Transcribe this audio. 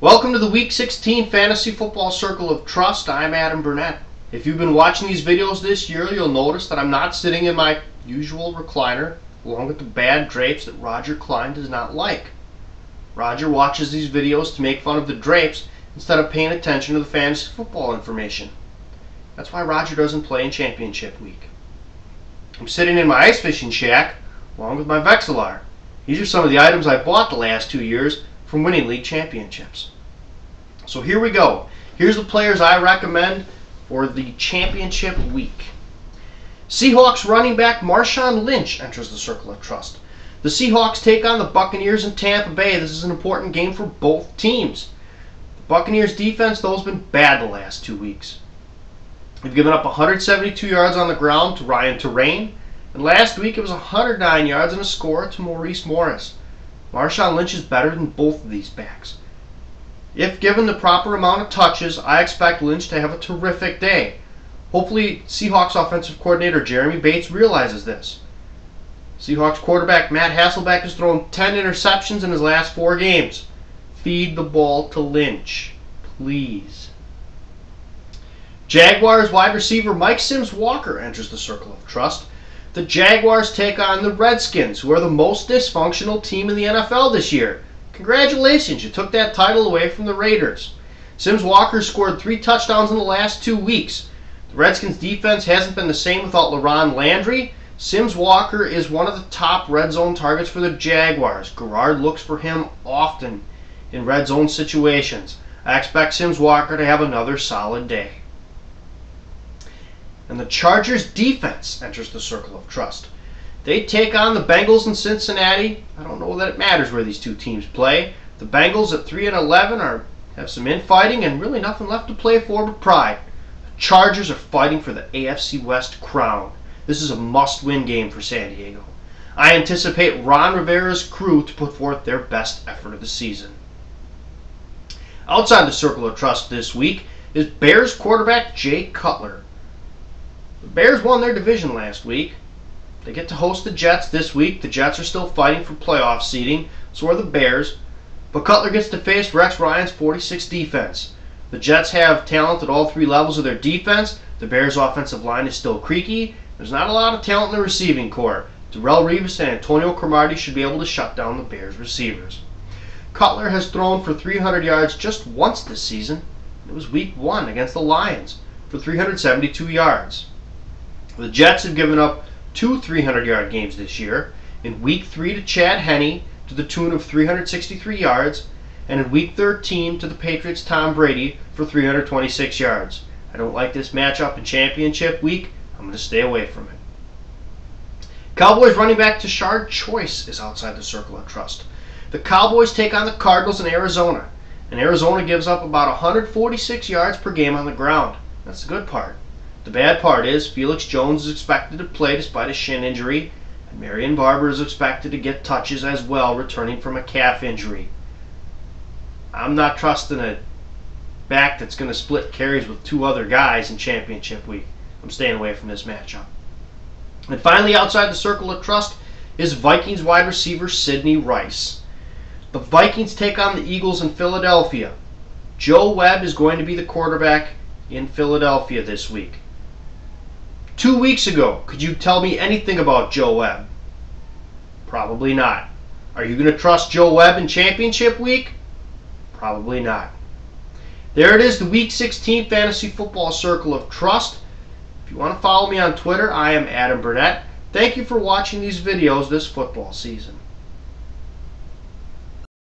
Welcome to the Week 16 Fantasy Football Circle of Trust. I'm Adam Burnett. If you've been watching these videos this year, you'll notice that I'm not sitting in my usual recliner along with the bad drapes that Roger Klein does not like. Roger watches these videos to make fun of the drapes instead of paying attention to the fantasy football information. That's why Roger doesn't play in championship week. I'm sitting in my ice fishing shack along with my Vexilar. These are some of the items I bought the last 2 years from winning league championships. So here we go. Here's the players I recommend for the championship week. Seahawks running back Marshawn Lynch enters the Circle of Trust. The Seahawks take on the Buccaneers in Tampa Bay. This is an important game for both teams. The Buccaneers defense, though, has been bad the last 2 weeks. They've given up 172 yards on the ground to Ryan Terrain, and last week it was 109 yards and a score to Maurice Morris. Marshawn Lynch is better than both of these backs. If given the proper amount of touches, I expect Lynch to have a terrific day. Hopefully, Seahawks offensive coordinator Jeremy Bates realizes this. Seahawks quarterback Matt Hasselbeck has thrown 10 interceptions in his last 4 games. Feed the ball to Lynch, please. Jaguars wide receiver Mike Sims-Walker enters the Circle of Trust. The Jaguars take on the Redskins, who are the most dysfunctional team in the NFL this year. Congratulations, you took that title away from the Raiders. Sims-Walker scored 3 touchdowns in the last 2 weeks. The Redskins defense hasn't been the same without LaRon Landry. Sims-Walker is one of the top red zone targets for the Jaguars. Garrard looks for him often in red zone situations. I expect Sims-Walker to have another solid day. And the Chargers defense enters the Circle of Trust. They take on the Bengals in Cincinnati. I don't know that it matters where these two teams play. The Bengals at 3-11 have some infighting and really nothing left to play for but pride. The Chargers are fighting for the AFC West crown. This is a must-win game for San Diego. I anticipate Ron Rivera's crew to put forth their best effort of the season. Outside the Circle of Trust this week is Bears quarterback Jay Cutler. The Bears won their division last week. They get to host the Jets this week. The Jets are still fighting for playoff seeding, so are the Bears. But Cutler gets to face Rex Ryan's 46 defense. The Jets have talent at all 3 levels of their defense. The Bears' offensive line is still creaky. There's not a lot of talent in the receiving corps. Darrelle Revis and Antonio Cromartie should be able to shut down the Bears' receivers. Cutler has thrown for 300 yards just once this season. It was week 1 against the Lions for 372 yards. The Jets have given up 2 300-yard games this year. In Week 3 to Chad Henne to the tune of 363 yards, and in Week 13 to the Patriots' Tom Brady for 326 yards. I don't like this matchup in championship week. I'm going to stay away from it. Cowboys running back Tashard Choice is outside the Circle of Trust. The Cowboys take on the Cardinals in Arizona, and Arizona gives up about 146 yards per game on the ground. That's the good part. The bad part is Felix Jones is expected to play despite a shin injury, and Marion Barber is expected to get touches as well, returning from a calf injury. I'm not trusting a back that's going to split carries with 2 other guys in championship week. I'm staying away from this matchup. And finally, outside the Circle of Trust is Vikings wide receiver Sidney Rice. The Vikings take on the Eagles in Philadelphia. Joe Webb is going to be the quarterback in Philadelphia this week. 2 weeks ago, could you tell me anything about Joe Webb? Probably not. Are you going to trust Joe Webb in championship week? Probably not. There it is, the Week 16 Fantasy Football Circle of Trust. If you want to follow me on Twitter, I am Adam Burnett. Thank you for watching these videos this football season.